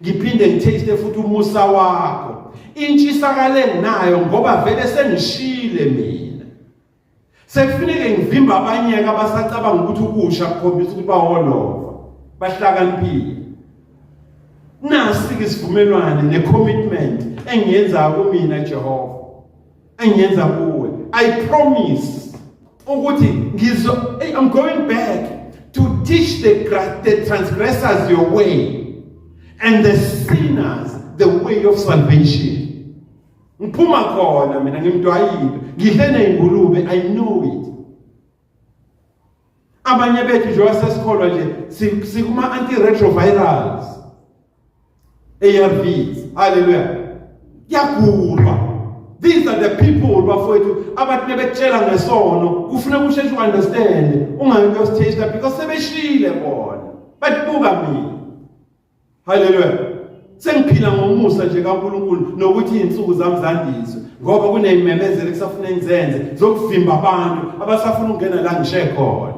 Ngiphinde ngitaste futhi umusa wakho. Intshisakalo enginayo ngoba vele sengishile mina. Sekufanele ngivimba abanye abasacabanga ukuthi ukusha kukhombisa ukuthi bawolova. Bahlakaniphile. Nasi ke isivumelwano ne-commitment engiyenza kumina Jehova. Engiyenza kuwe. I promise ukuthi I'm going back to teach the transgressors your way and the sinners the way of salvation. Ngiphuma khona mina ngimntwayile, ngidle nezingulube, I know it. Abanye bethu nje wasesikholwa nje sikuma antiretrovirals. ARVs. Hallelujah. Yagulwa. These are the people bafowethu abathi nebetshela ngesono kufuneka usheshe understand ungayosithesta because sebeshile bona. Babuka mina. Hallelujah. Sengiphila ngomusa nje kaNkulunkulu nokuthi insuku zami zandiswe ngoba kunezimemezelo kusafuna ngizenze zokuvimba abantu abasafuna ukungena la ngishe khona.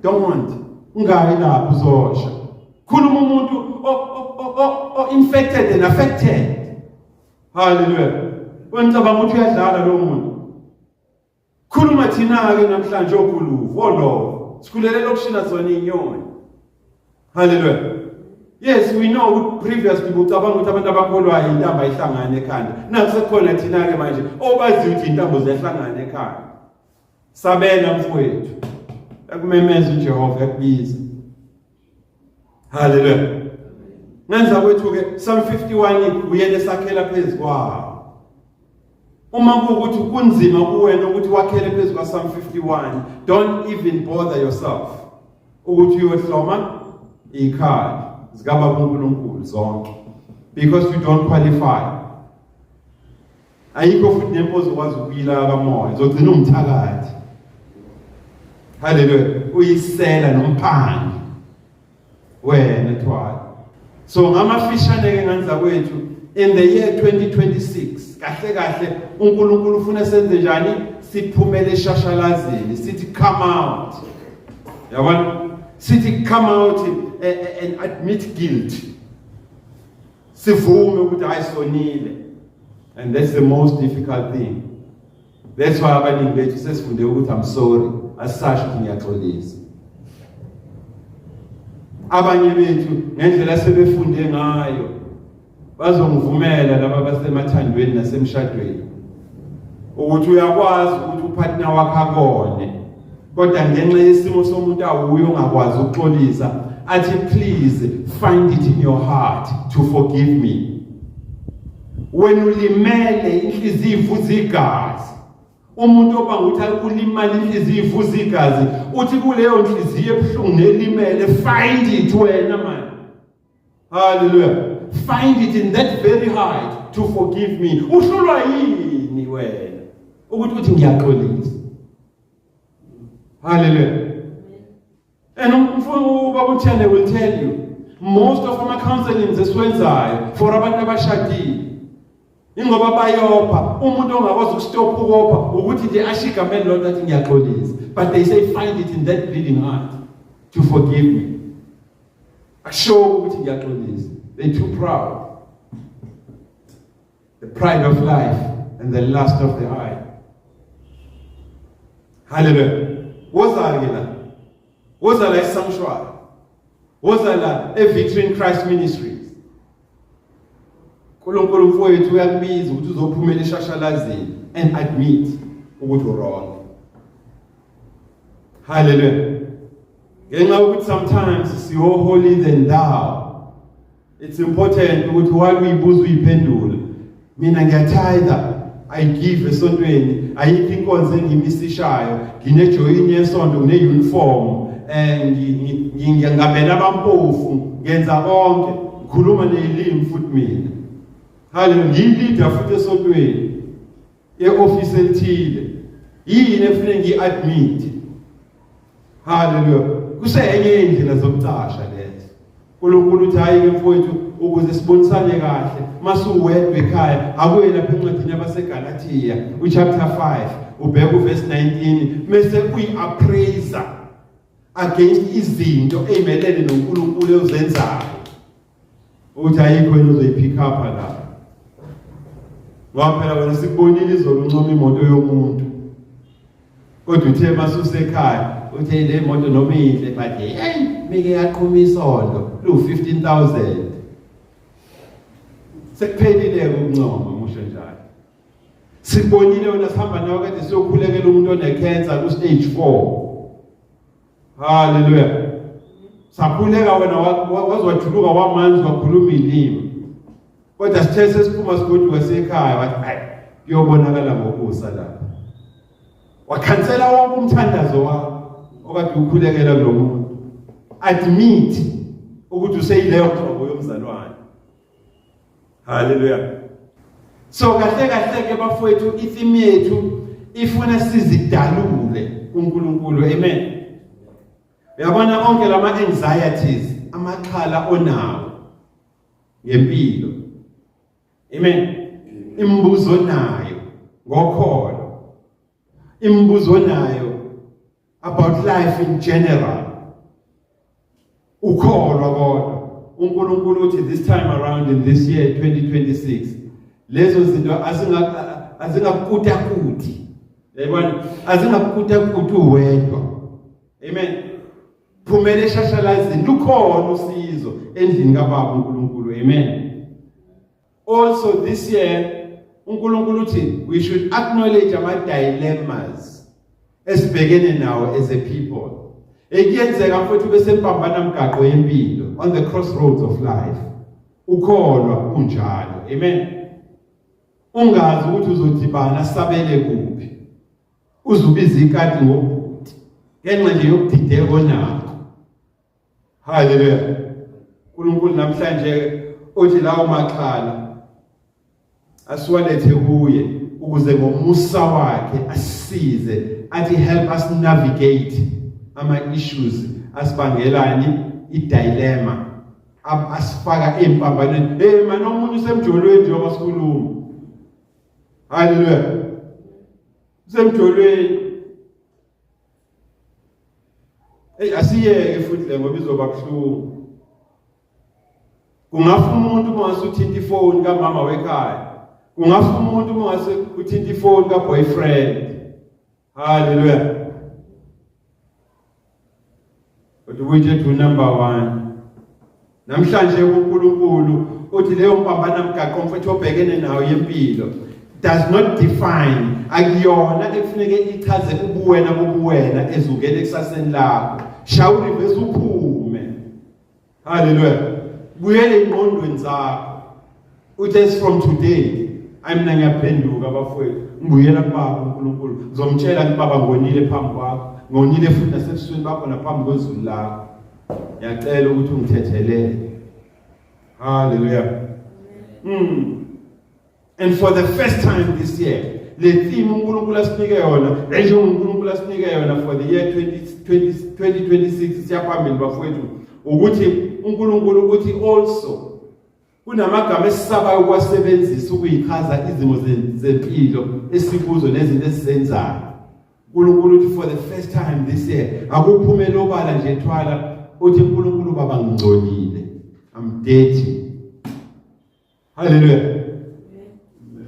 Don't ungayi lapho uzosha. Khuluma umuntu infected and affected. Hallelujah. Wengicabanga ukuthi uyadlala lo muntu. Khuluma thina ke namhlanje oguluvu olovo. Sikhulele lokushina zona inyoni. Hallelujah. Yes, we know previous people ucabanga ukuthi abantu abakholwayo intamba ihlangane ekhanda. Nakusekhona thina ke manje obazi ukuthi intambo ziyahlangana ekhaya. Sabela mfowethu. Akumemeza uJehova ekubiza. Hallelujah. Ngenza kwethu ke Psalm 51 uyena esakhela phezukwawo. Uma kuukuthi kunzima kuwena ukuthi wakhele phezulu kwa Psalm 51, don't even bother yourself ukuthi uyohloma ikhaya zikaba kuNkulunkulu zonke, because you don't qualify. Ayikho futhi nempozo kwazi ukuyila kamoya uzogcina umthakathi. Hallelujah. Uyisela nomphangi wena thwala. So ngamafishane ke ngenza kwethu in the year 2026 kahle uNkulunkulu ufuna senze njani siphumele eshashalazeni sithi come out. Yabona sithi come out and admit guilt. Sivume ukuthi ayisonile. And that's the most difficult thing. That's why abaningi bethu sesifunde ukuthi I'm sorry asasho ukuthi ngiyaxolisa. abanye bethu ngendlela sebefunde ngayo bazongivumela laba basemathandweni nasemshadweni ukuthi uyakwazi ukuthi upartner wakho akone kodwa ngenxa yesimo somuntu awuyo ongakwazi ukuxolisa athi please find it in your heart to forgive me. When ulimele inhliziyo ivuza igazi umuntu obanga ukuthi ulimala inhliziyo ivuza igazi uthi kuleyo nhliziyo ebuhlungu nelimele find it wena man. Hallelujah. Find it in that very heart to forgive me. Uhlulwa yini wena ukuthi uthi ngiyaxolisa. Hallelujah. And Baba Chane will tell you most of our counseling zesiwenzayo for abantu abashadile ingoba bayopha umuntu ongakwazi ukustop ukopha ukuthi nje ashigamele lo that ngiyaxolisa, but they say find it in that bleeding heart to forgive me. Asho ukuthi ngiyaxolisa. They're too proud. The pride of life and the lust of the eye. Hallelujah. Wozala sanctuary. Wozala a Victory in Christ Ministries. Nkulunkulu mfowethu uyakubiza ukuthi uzophumela eshashalazini and admit ukuthi wrong. Hallelujah. Ngenxa ukuthi sometimes siyo holy than thou. It's important ukuthi while uyibuza uyiphendula. Mina ngiyatitha, I give esontweni, ayikho inkonzo engimisishayo, nginejoyini yesonto ne-uniform, ngingabela abampofu, ngenza konke, ngikhuluma nelimi futhi mina. Hallelujah, ngiyilida futhi esontweni, e-office elithile. Yini efanele ngi-admit. Hallelujah. Kusenye indlela zokucasha lezo. UNkulunkulu uthi hayi ke mfowethu ukuze sibonisane kahle masuwedwe ekhaya akuye lapha encwadini yabaseGalatia chapter 5 ubheka uverse 19 mase uyi-appraiser against izinto ezimelene noNkulunkulu ozenzayo uthi ayikho into ozoyipick up la ngoba phela wena sikubonile izolo uncoma imoto yomuntu kodwa uthe masusekhaya uthi le moto noma inhle but hey mike yaqhuma isondo lu 15,000 sekuphelile ukuncoma musho njalo sibonile wena sihamba nawe kade siyokhulekela umuntu one-cancer ku stage 4. Hallelujah. Sakhuleka wena wazwathuluka wamanzi wakhuluma ilimi kodwa sithe sesiphuma sigoduka sekhaya wathi hayi kuyobonakala ngokusa lapha wakhansela wonke umthandazo wakho okade ukhulekela lo muntu. Admit ukuthi useyileyo nhlobo yomzalwane. Hallelujah. So kahle ke bafowethu itheme yethu ifuna sizidalule kuNkulunkulu. Amen. Uyabona onke lama anxieties amakhala onawo ngempilo. Amen. Imibuzo nayo ngokholo. Imibuzo nayo about life in general. Ukholwa kodwa uNkulunkulu uthi this time around in this year 2026 lezo zinto azingakukuta kuthi. Yabona azingakukuta kuthi uwedwa. Amen. Phumele eshashalazini lukhona usizo endlini kaBaba uNkulunkulu. Amen. Also this year uNkulunkulu uthi we should acknowledge our dilemmas esibhekene nawo as a people. Ekuyenzeka futhi bese mpambana mgaqo yempilo on the crossroads of life. Ukholwa kunjalo. Amen. Ungazi ukuthi uzodibana sabele kuphi. Uzubiza ikati ngobuthi. Ngenxa nje yokudideka onakho. Hallelujah. uNkulunkulu namhlanje uthi lawo maxhala asiwalethe kuye ukuze ngomusa wakhe asisize athi help us navigate ama-issues asibangelani i-dilemma asifaka empambanweni. Hey man omunye usemjolweni njengoba sikhuluma. Hallelujah. Usemjolweni. Hey asiyeke futhi le ngoba izoba buhlungu. Kungafa umuntu mase uthinta ifoni kamama wekhaya. Kungafa umuntu mase uthinta ifoni kaboyfriend. Hallelujah. But we just do number 1 namhlanje uNkulunkulu uthi leyo mpambano mgaqo mfethu obhekene nayo yempilo does not define, akuyona ekufuneke ichaze ubuwena ezungene ekusaseni lakho. Shawurive uphume. Hallelujah. Buyele ingqondweni zakho. Uthi from today mina ngiyaphenduka bafowethu. Ngibuyela kubaba uNkulunkulu. Ngizomtshela ukuthi baba ngonile phambi kwakho. Ngonile futhi nasebusweni bakho naphambi kwezulu lakho. Ngiyacela ukuthi ungithethelele. Hallelujah. And for the first time this year, le theme uNkulunkulu asinike yona, nje uNkulunkulu asinike yona for the year 2026 siyaphambili bafowethu, ukuthi uNkulunkulu uthi also kunamagama esisabayo ukwasebenzisa ukuyichaza izimo zempilo esikuzo nezinto esizenzayo. uNkulunkulu uthi for the first time this year akuphumela obala nje ethwala uthi uNkulunkulu baba ngingcolile, I'm dirty. Hallelujah.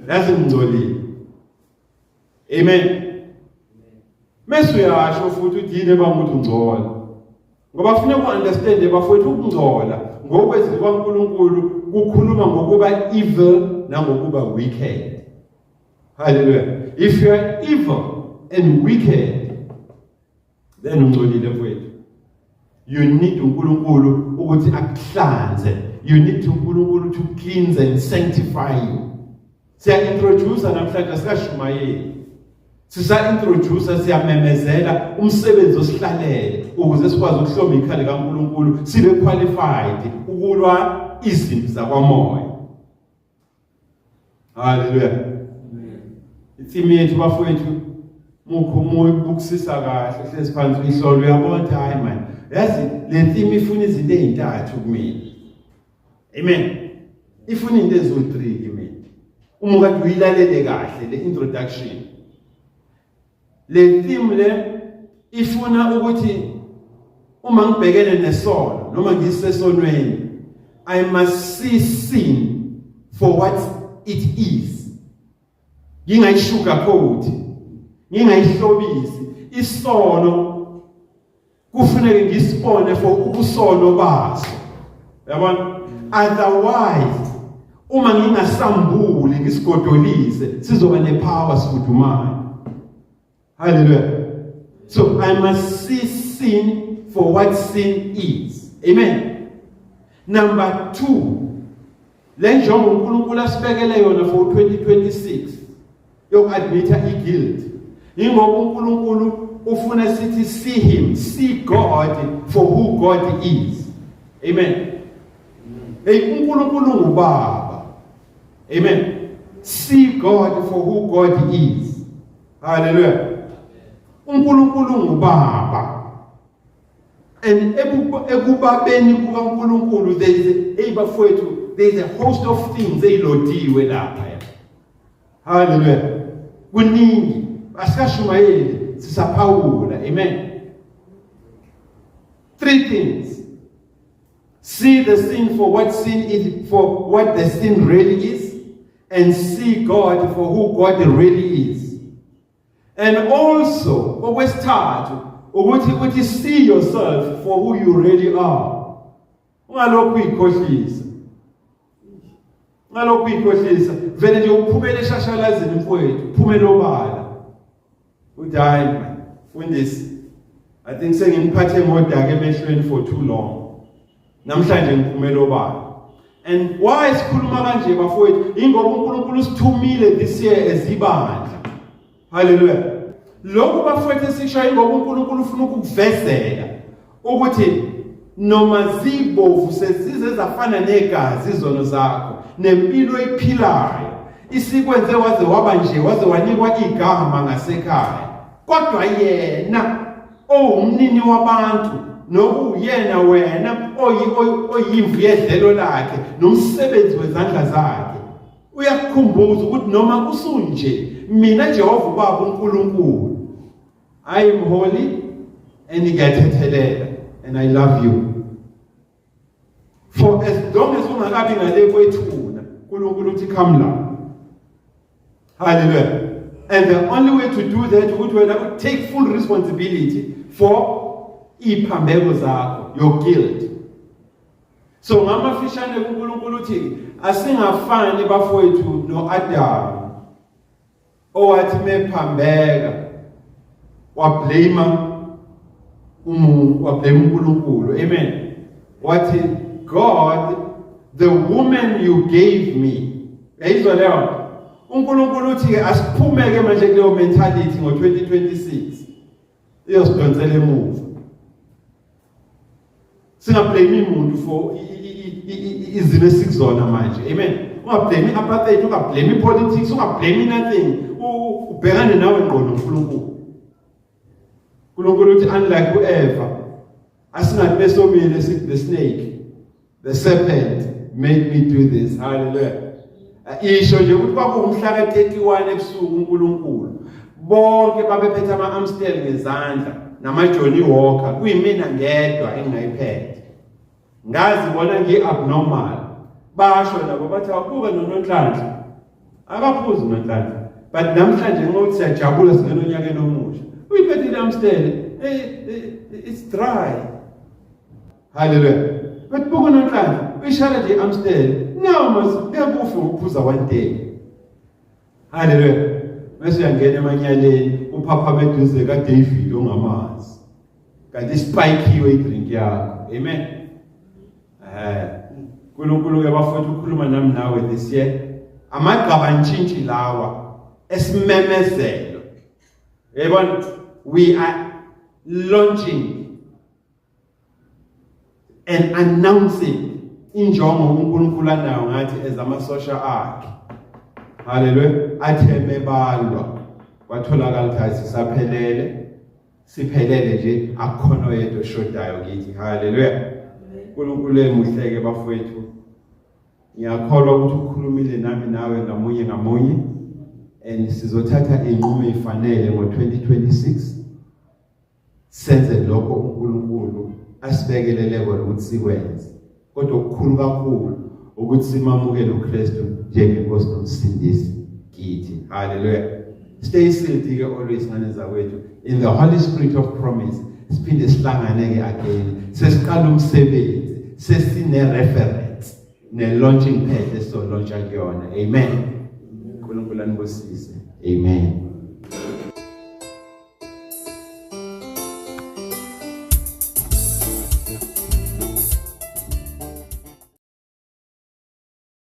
Yazi ngingcolile. Amen. Mesu yasho futhi udine bamuthi ungcola. Ngoba kufanele uunderstand bafowethu ukungcola ngokwezwi kwaNkulunkulu kukhuluma ngokuba evil nangokuba wicked. Hallelujah. If you are evil and wicked, then ungcolile mfowethu. You need uNkulunkulu ukuthi akuhlanze. You need uNkulunkulu to cleanse and sanctify you. Siya introduce namhlanje sikashumayeli. Sisa-introduce siyamemezela umsebenzi osihlalele ukuze sikwazi ukuhloma ikhali kaNkulunkulu sibe qualified ukulwa izimpi zakwamoya. Hallelujah. Ithimi yethu bafowethu mukubukisisa kahle hlezi phansi ihlolo uyabona hayi man. Yazi le thimi ifuna izinto ezintathu kumina. Amen. Ifuna into ezo-3 kimi. Uma kade uyilalele kahle le introduction. Le theme le ifuna ukuthi uma ngibhekene nesono noma ngisesonweni, I must see sin for what it is. Ngingayisugarcoat, ngingayihlobisi. Isono kufanele ngisibone for ubusono baso. Yabona? Otherwise uma ngingasambuli ngisigodolise sizoba nepower sifudumayo. Hallelujah. So I must see sin for what sin is. Amen. Number 2, le njongo uNkulunkulu asibekele yona for 2026 yokuadmitha i-guilt. Ingoba uNkulunkulu ufuna sithi see him, see God for who God is. Amen. Hey, uNkulunkulu ngubaba. Amen. See God for who God is. Hallelujah. uNkulunkulu ngubaba. And ekubabeni kukaNkulunkulu there is a host of things ezilodiwe lapha. Hallelujah. Kuningi asikashumayeli sisaphawula. Amen. 3 things. See the sin for what sin is, for what the sin really is, and see God for who God really is. And also, okwesithathu, ukuthi see yourself for who you really are. Ungalokhu uyikhohlisa. Ungalokhu uyikhohlisa. Vele nje uphumele eshashalazini mfowethu, uphumele obala. Uthi hayi man, fundisi. I think sengiphathe ngodaka emehlweni for too long. Namhlanje ngiphumele obala. And why sikhuluma kanje bafowethu? Ingoba uNkulunkulu sithumile this year ezibandla. Hallelujah. Lokho bafowethu esishaye ngoba uNkulunkulu ufuna ukukuvezela ukuthi noma zibovu sesize zafana negazi izono zakho nempilo ephilayo isikwenze waze waba nje waze wanikwa igama ngasekhaya, kodwa yena owumnini wabantu nokuyena wena oyimvu yedlelo lakhe nomsebenzi wezandla zakhe uyakukhumbuza ukuthi noma usunje mina Jehova ubaba uNkulunkulu, I am holy and ngiyathethelela and I love you. For as long as ungakabi ngale kwethuna uNkulunkulu uthi come la. Hallelujah. And the only way to do that ukuthi wena take full responsibility for iphambeko zakho, your guilt. So ngamafishane kuNkulunkulu uthi asingafani bafowethu noAdam owathi mephambeka wablame uNkulunkulu. Amen. What is God, the woman you gave me. Yayizwa leyo. uNkulunkulu uthi asiphumeke manje kuleyo mentality ngo2026. Iyosidonsela emuva. Singablame umuntu for izinto esikuzona manje. Amen. Ungablame apartheid, ungablame politics, ungablame nothing. Ubhekane nawe ngqondo uNkulunkulu. uNkulunkulu uthi unlike uEva, asingathi besomile sithi the snake, the serpent made me do this. Hallelujah. Isho nje ukuthi kwakumhla ka31 ebusuku uNkulunkulu. Bonke babephethe ama-Amstel ngezandla nama-Johnny Walker, kuyimina ngedwa engingayiphethe. Ngazi bona ngi-abnormal. Basho nabo bathi akuke noNhlanhla. Akaphuzi uNhlanhla. But namhlanje ngokuthi siyajabula singena onyakeni omusha. Uyiphethe i-Amstel, it's dry. Hallelujah. But buka uNhlanhla, uyishaya nje i-Amstel. No, ngekufa ukuphuza one day. Hallelujah. Bese uyangena emanyaleni uphapha beduze kaDavid ongamazi. Kanti spikewe idrink yakho. Amen. uNkulunkulu yabafowethu ukhuluma nami nawe this year. Amagaba ntshintshi lawa esimemezelo. Yabona, we are launching and announcing injongo uNkulunkulu anayo ngathi ezamasosha akhe. Hallelujah. Atheme balwa kwatholakala ukuthi sisaphelele, siphelele nje akukho oyedwa oshodayo kithi. Hallelujah. uNkulunkulu emuhleke bafowethu. Ngiyakholwa ukuthi ukhulumile nami nawe ngamunye and sizothatha inqumo efanele ngo2026. Senze lokho uNkulunkulu asibekelele kona ukuthi sikwenze. Kodwa okukhulu kakhulu ukuthi simamukele uKristu njengenkosi nomsindisi kithi. Hallelujah. Stay still ke always ngane zakwethu in the Holy Spirit of promise. Siphinde sihlangane ke again. Sesiqala umsebenzi, sesine reference ne launching pad eso launcha kuyona. Amen. uNkulunkulu anibusise. Amen.